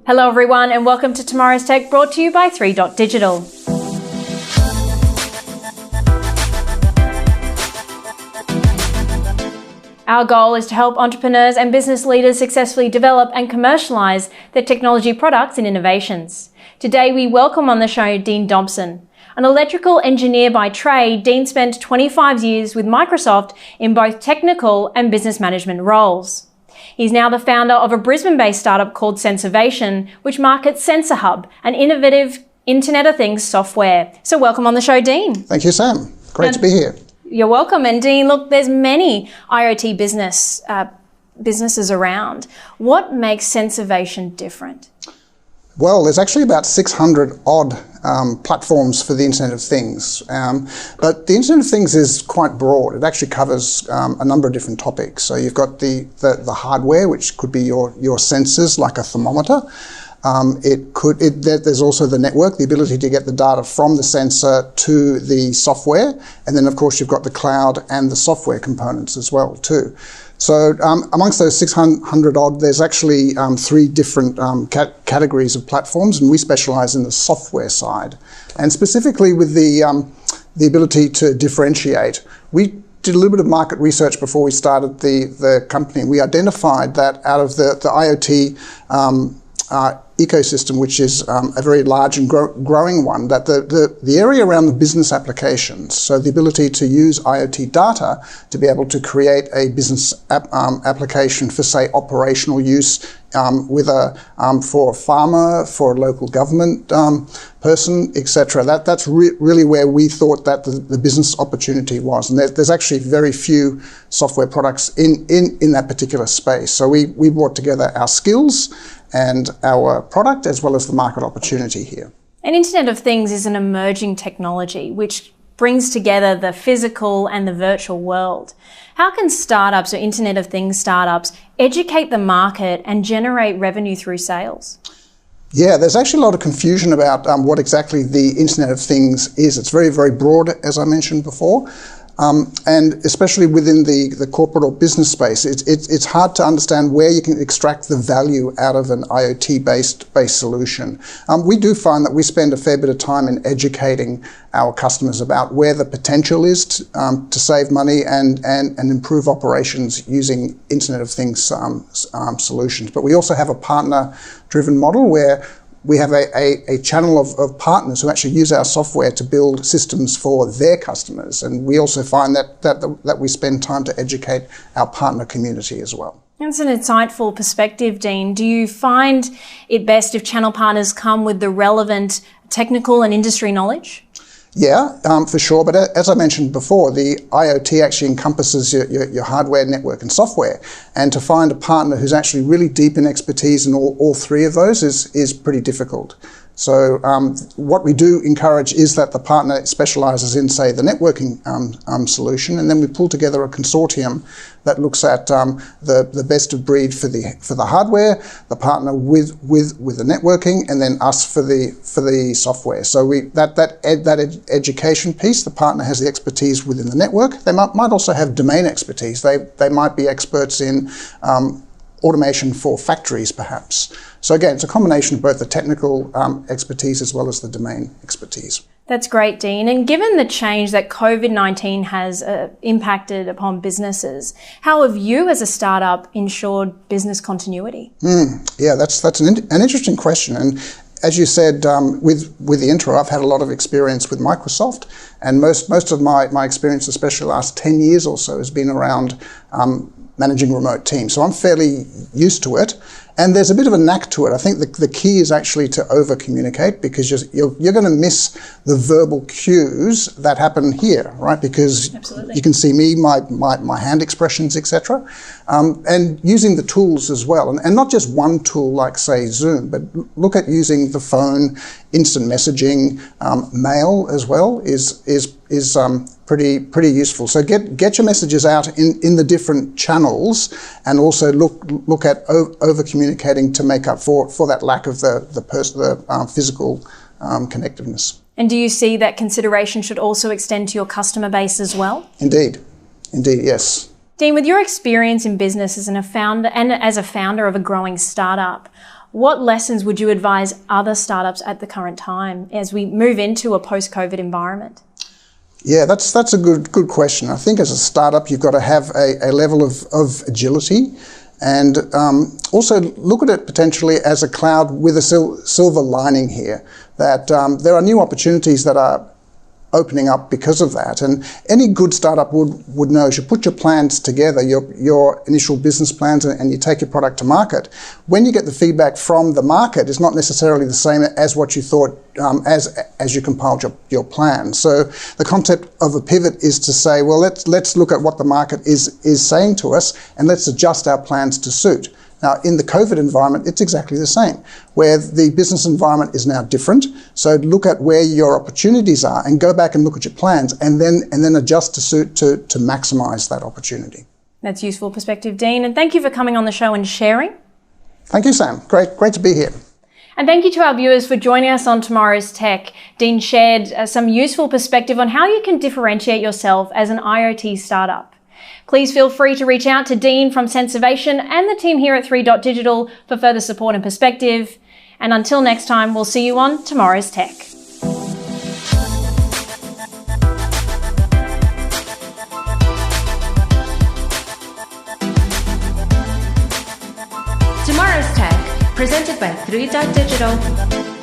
Hello everyone and welcome to Tomorrow's Tech, brought to you by 3 Digital. Our goal is to help entrepreneurs and business leaders successfully develop and commercialise their technology products and innovations. Today we welcome on the show Dean Dobson. An electrical engineer by trade, Dean spent 25 years with Microsoft in both technical and business management roles. He's now the founder of a Brisbane-based startup called Sensorvation, which markets Sensor Hub, an innovative Internet of Things software. So welcome on the show, Dean. Thank you, Sam. Great to be here. You're welcome. And Dean, look, there's many IoT businesses around. What makes Sensorvation different? Well, there's actually about 600 odd platforms for the Internet of Things. But the Internet of Things is quite broad. It actually covers a number of different topics. So you've got the hardware, which could be your sensors, like a thermometer. There's also the network, the ability to get the data from the sensor to the software. And then, of course, you've got the cloud and the software components as well, too. So amongst those 600 odd, there's actually 3 different categories of platforms, and we specialize in the software side. And specifically with the ability to differentiate, we did a little bit of market research before we started the company. We identified that out of the IoT ecosystem, which is a very large and growing one, that the area around the business applications, so the ability to use IoT data to be able to create a business application for, say, operational use for a farmer, for a local government person, etc. That's really where we thought that the business opportunity was. And there's actually very few software products in that particular space. So we brought together our skills and our product as well as the market opportunity here. An Internet of Things is an emerging technology which brings together the physical and the virtual world. How can startups or Internet of Things startups educate the market and generate revenue through sales? Yeah, there's actually a lot of confusion about what exactly the Internet of Things is. It's very, very broad, as I mentioned before. And especially within the corporate or business space, it's hard to understand where you can extract the value out of an IoT-based solution. We do find that we spend a fair bit of time in educating our customers about where the potential is to save money and improve operations using Internet of Things solutions. But we also have a partner-driven model where we have a channel of partners who actually use our software to build systems for their customers. And we also find that we spend time to educate our partner community as well. That's an insightful perspective, Dean. Do you find it best if channel partners come with the relevant technical and industry knowledge? Yeah, for sure. But as I mentioned before, the IoT actually encompasses your hardware, network, and software. And to find a partner who's actually really deep in expertise in all 3 of those is pretty difficult. So what we do encourage is that the partner specializes in, say, the networking solution, and then we pull together a consortium that looks at the best of breed for the hardware, the partner with the networking, and then us for the software. So that education piece, the partner has the expertise within the network. They might also have domain expertise. They might be experts in automation for factories, perhaps. So again, it's a combination of both the technical expertise as well as the domain expertise. That's great, Dean. And given the change that COVID-19 has impacted upon businesses, how have you as a startup ensured business continuity? Yeah, that's an interesting question. And as you said, with the intro, I've had a lot of experience with Microsoft, and most of my experience, especially the last 10 years or so, has been around managing remote teams. So I'm fairly used to it. And there's a bit of a knack to it. I think the key is actually to over-communicate, because you're going to miss the verbal cues that happen here, right? Because Absolutely. You can see me, my hand expressions, etc. And using the tools as well. And not just one tool like, say, Zoom, but look at using the phone, instant messaging, mail as well is pretty useful. So get your messages out in the different channels, and also look at over communicating to make up for that lack of the physical connectiveness. And do you see that consideration should also extend to your customer base as well? Indeed, yes. Dean, with your experience in business as a founder of a growing startup, what lessons would you advise other startups at the current time as we move into a post-COVID environment? Yeah, that's a good question. I think as a startup, you've got to have a level of agility, and also look at it potentially as a cloud with a silver lining here, that there are new opportunities that are opening up because of that. And any good startup would know, as you put your plans together, your initial business plans, and you take your product to market, when you get the feedback from the market, it's not necessarily the same as what you thought as you compiled your plan. So the concept of a pivot is to say, well, let's look at what the market is saying to us, and let's adjust our plans to suit. Now, in the COVID environment, it's exactly the same, where the business environment is now different. So look at where your opportunities are and go back and look at your plans, and then adjust to suit to maximise that opportunity. That's useful perspective, Dean. And thank you for coming on the show and sharing. Thank you, Sam. Great to be here. And thank you to our viewers for joining us on Tomorrow's Tech. Dean shared some useful perspective on how you can differentiate yourself as an IoT startup. Please feel free to reach out to Dean from Sensorvation and the team here at 3Digital for further support and perspective. And until next time, we'll see you on Tomorrow's Tech. Tomorrow's Tech, presented by 3Digital.